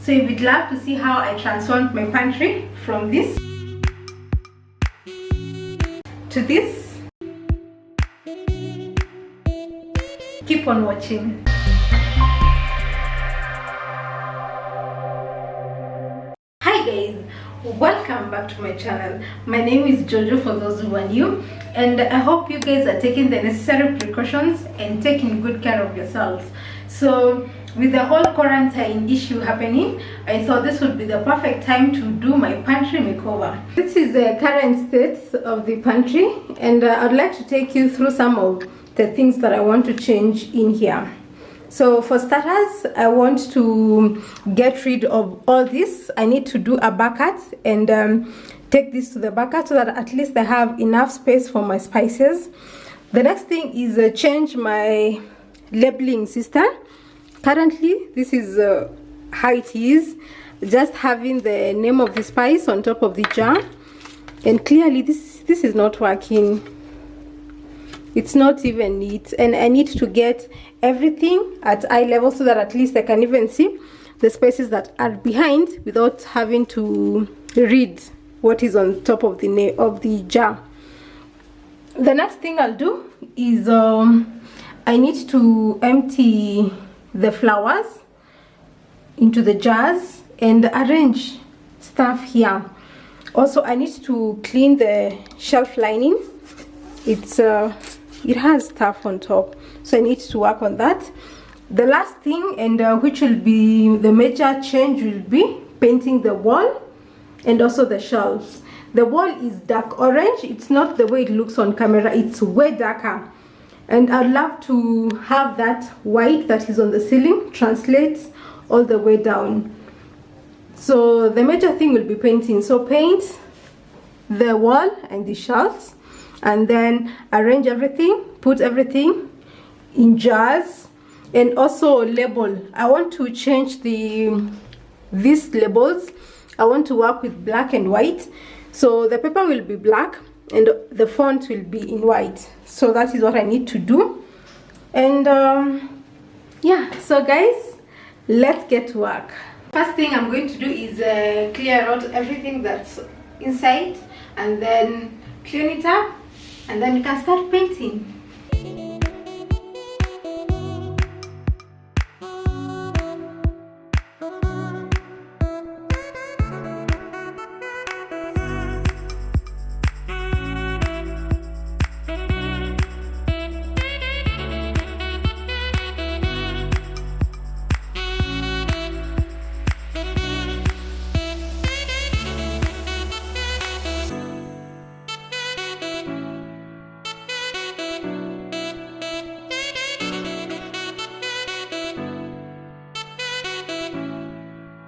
So if you'd love to see how I transformed my pantry from this to this, keep on watching. Hi guys, welcome back to my channel. My name is Jojo for those who are new, and I hope you guys are taking the necessary precautions and taking good care of yourselves. So with the whole quarantine issue happening, I thought this would be the perfect time to do my pantry makeover. This is the current state of the pantry, and I'd like to take you through some of the things that I want to change in here. So for starters, I want to get rid of all this. I need to do a bucket and take this to the bucket so that at least I have enough space for my spices. The next thing is change my labeling system. Currently, this is how it is, just having the name of the spice on top of the jar, and clearly this is not working. It's not even neat, and I need to get everything at eye level so that at least I can even see the spaces that are behind without having to read what is on top of the jar. The next thing I'll do is I need to empty the flowers into the jars and arrange stuff here. Also, I need to clean the shelf lining. It has stuff on top, so I need to work on that. The last thing, and which will be the major change, will be painting the wall and also the shelves. The wall is dark orange. It's not the way it looks on camera, it's way darker, and I'd love to have that white that is on the ceiling translate all the way down. So the major thing will be painting. So paint the wall and the shelves, and then arrange everything, put everything in jars, and also label. I want to change these labels. I want to work with black and white, so the paper will be black and the font will be in white. So that is what I need to do. And yeah, so guys, let's get to work. First thing I'm going to do is clear out everything that's inside, and then clean it up, and then you can start painting.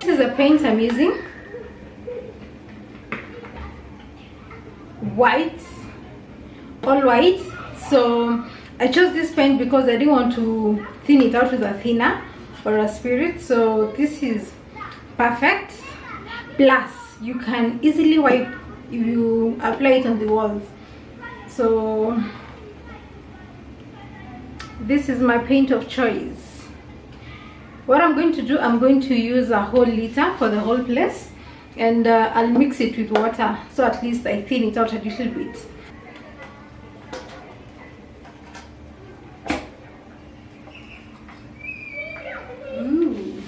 This is a paint I'm using, white, all white. So I chose this paint because I didn't want to thin it out with a thinner or a spirit. So this is perfect. Plus you can easily wipe if you apply it on the walls. So this is my paint of choice. What I'm going to do, I'm going to use a whole liter for the whole place, and I'll mix it with water so at least I thin it out a little bit. Ooh.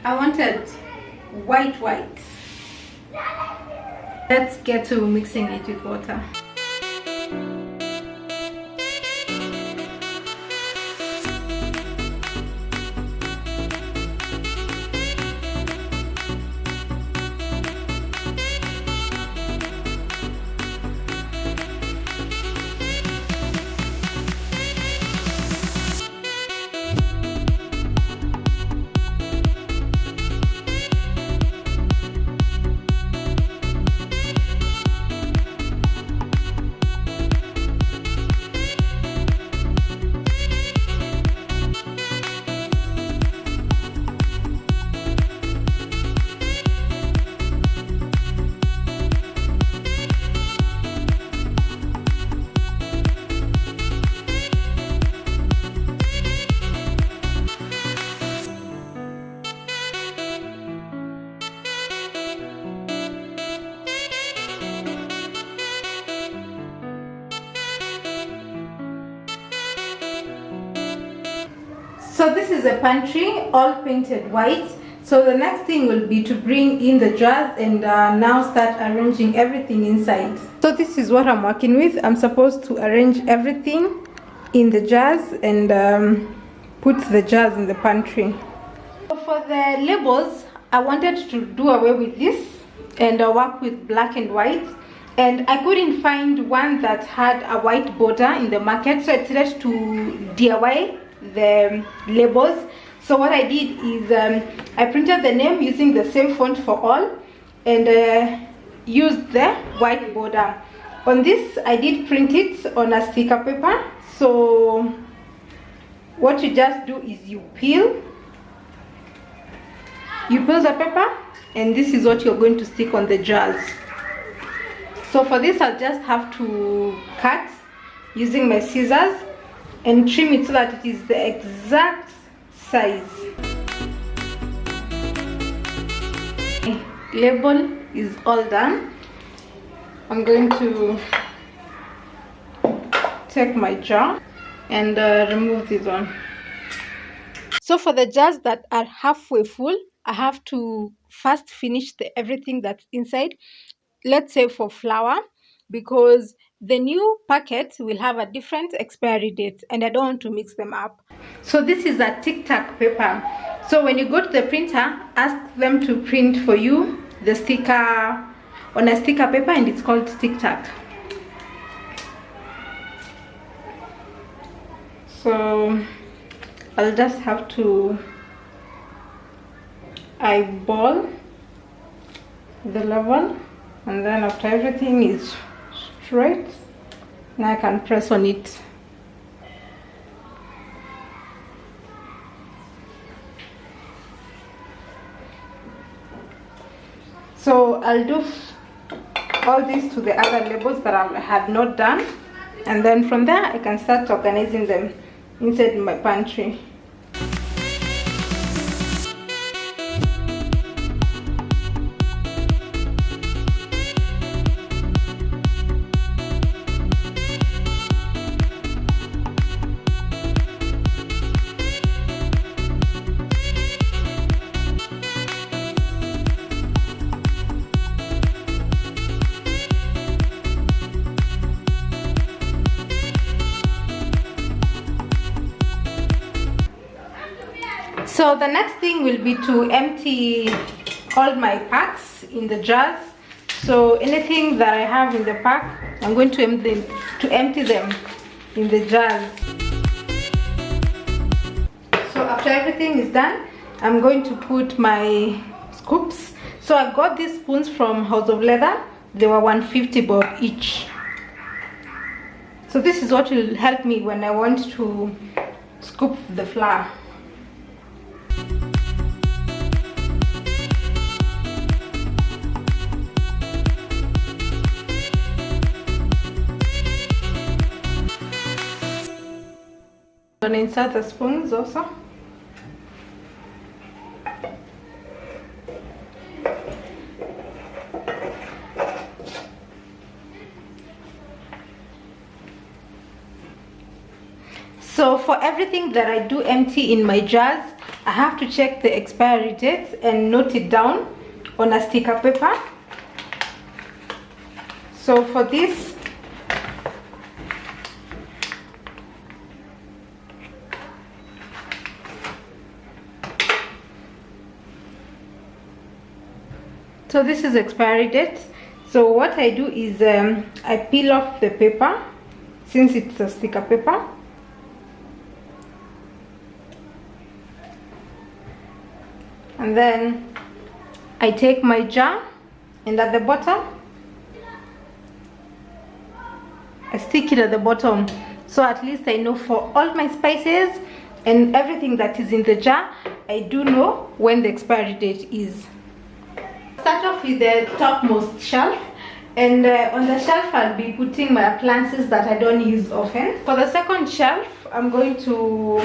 I wanted white. Let's get to mixing it with water. So this is a pantry all painted white. So the next thing will be to bring in the jars and now start arranging everything inside. So this is what I'm working with. I'm supposed to arrange everything in the jars and put the jars in the pantry. So for the labels, I wanted to do away with this and work with black and white. And I couldn't find one that had a white border in the market, so I decided to DIY the labels. So what I did is I printed the name using the same font for all and used the white border. On this, I did print it on a sticker paper. So what you just do is you peel the paper, and this is what you're going to stick on the jars. So for this, I'll just have to cut using my scissors and trim it so that it is the exact size. Label is all done. I'm going to take my jar and remove this one. So for the jars that are halfway full, I have to first finish everything that's inside. Let's say for flour, because the new packet will have a different expiry date and I don't want to mix them up. So this is a tic-tac paper. So when you go to the printer, ask them to print for you the sticker on a sticker paper, and it's called tic-tac. So I'll just have to eyeball the level, and then after everything is straight, now I can press on it. So I'll do all this to the other labels that I had not done, and then from there I can start organizing them inside my pantry. So the next thing will be to empty all my packs in the jars. So anything that I have in the pack, I'm going to empty them in the jars. So after everything is done, I'm going to put my scoops. So I got these spoons from House of Leather. They were 150 bob each. So this is what will help me when I want to scoop the flour. I'm going to insert the spoons also. So for everything that I do empty in my jars, I have to check the expiry dates and note it down on a sticker paper. So for this, this is expiry date. So what I do is I peel off the paper since it's a sticker paper. And then I take my jar, and at the bottom I stick it at the bottom, so at least I know for all my spices and everything that is in the jar, I do know when the expiry date is. Start off with the topmost shelf, and on the shelf I'll be putting my appliances that I don't use often. For the second shelf, I'm going to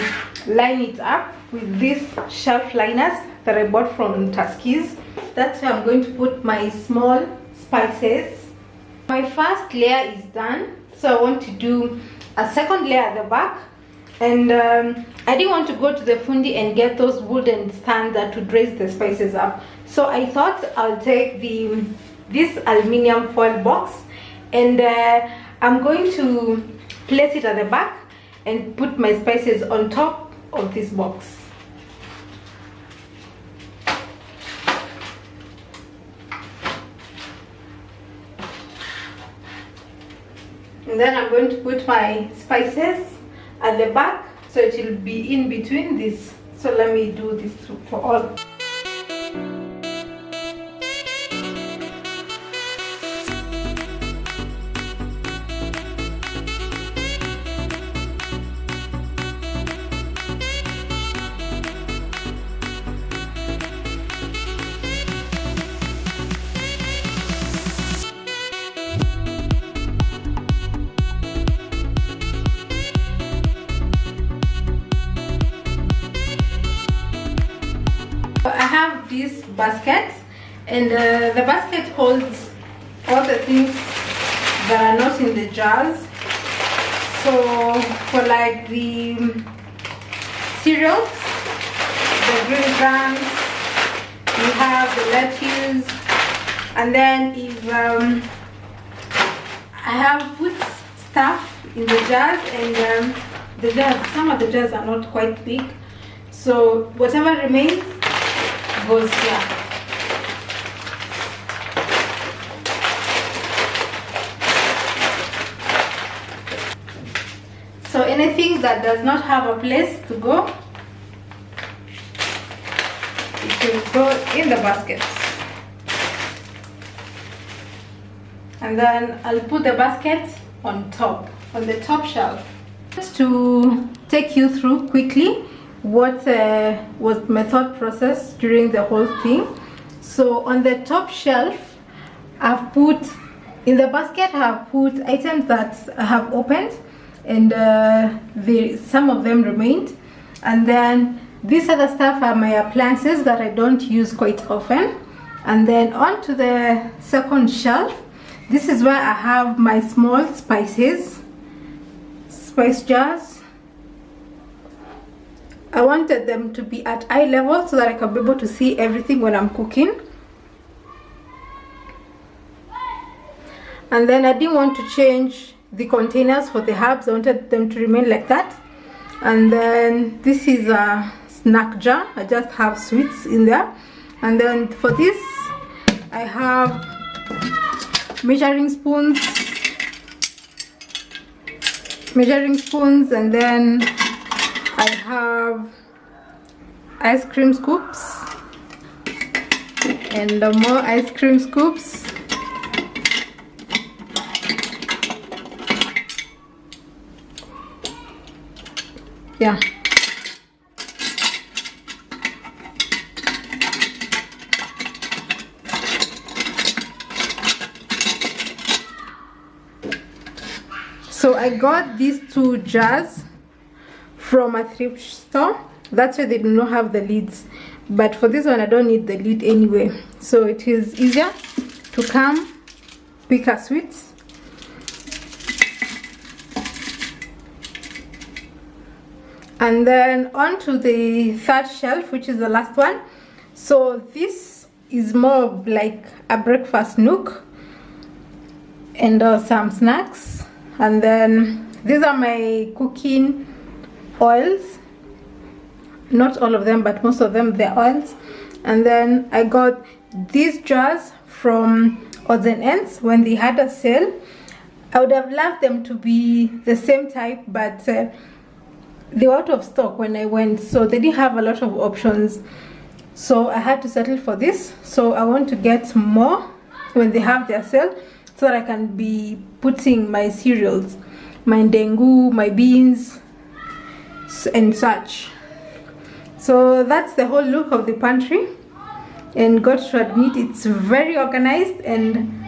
line it up with these shelf liners that I bought from Tuskys. That's where I'm going to put my small spices. My first layer is done, so I want to do a second layer at the back, and I didn't want to go to the fundi and get those wooden stands that would raise the spices up, so I thought I'll take this aluminium foil box, and I'm going to place it at the back and put my spices on top of this box. And then I'm going to put my spices at the back, so it will be in between this. So let me do this for all. I have these baskets, and the basket holds all the things that are not in the jars. So for like the cereals, the green grams, we have the lettuce, and then if I have put stuff in the jars, and the jars, some of the jars are not quite big, so whatever remains goes here. So anything that does not have a place to go, it will go in the baskets. And then I'll put the basket on top, on the top shelf. Just to take you through quickly what was my thought process during the whole thing. So on the top shelf, I've put, in the basket I've put items that I have opened, and some of them remained, and then this other stuff are my appliances that I don't use quite often. And then onto the second shelf, this is where I have my small spice jars. I wanted them to be at eye level so that I can be able to see everything when I'm cooking. And then I didn't want to change the containers for the herbs. I wanted them to remain like that. And then this is a snack jar. I just have sweets in there. And then for this, I have measuring spoons, and then I have ice cream scoops, and more ice cream scoops. Yeah. So I got these two jars from a thrift store. That's why they do not have the lids, but for this one I don't need the lid anyway, so it is easier to come pick a sweets. And then onto the third shelf, which is the last one. So this is more of like a breakfast nook, and some snacks. And then these are my cooking oils, not all of them, but most of them, they're oils. And then I got these jars from Odds and Ends when they had a sale. I would have loved them to be the same type, but they were out of stock when I went, so they didn't have a lot of options, so I had to settle for this. So I want to get more when they have their sale, so that I can be putting my cereals, my dengu, my beans and such. So that's the whole look of the pantry, and got to admit it's very organized and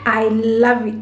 I love it.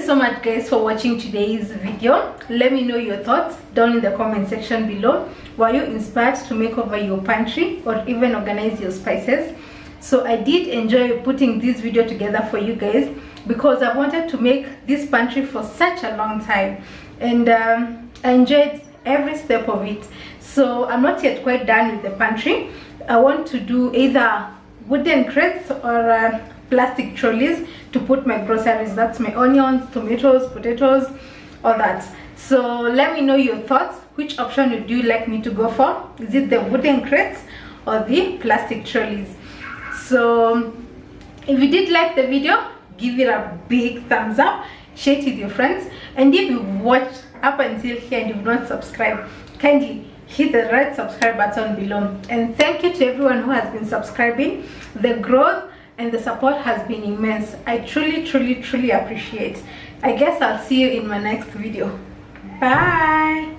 so much guys for watching today's video. Let me know your thoughts down in the comment section below. Were you inspired to make over your pantry or even organize your spices? So I did enjoy putting this video together for you guys because I wanted to make this pantry for such a long time, and I enjoyed every step of it. So I'm not yet quite done with the pantry. I want to do either wooden crates or plastic trolleys to put my groceries. That's my onions, tomatoes, potatoes, all that. So let me know your thoughts. Which option would you like me to go for? Is it the wooden crates or the plastic trolleys? So if you did like the video, give it a big thumbs up, share it with your friends, and if you've watched up until here and you've not subscribed, kindly hit the red subscribe button below. And thank you to everyone who has been subscribing. The growth and the support has been immense. I truly appreciate. I guess I'll see you in my next video. Bye.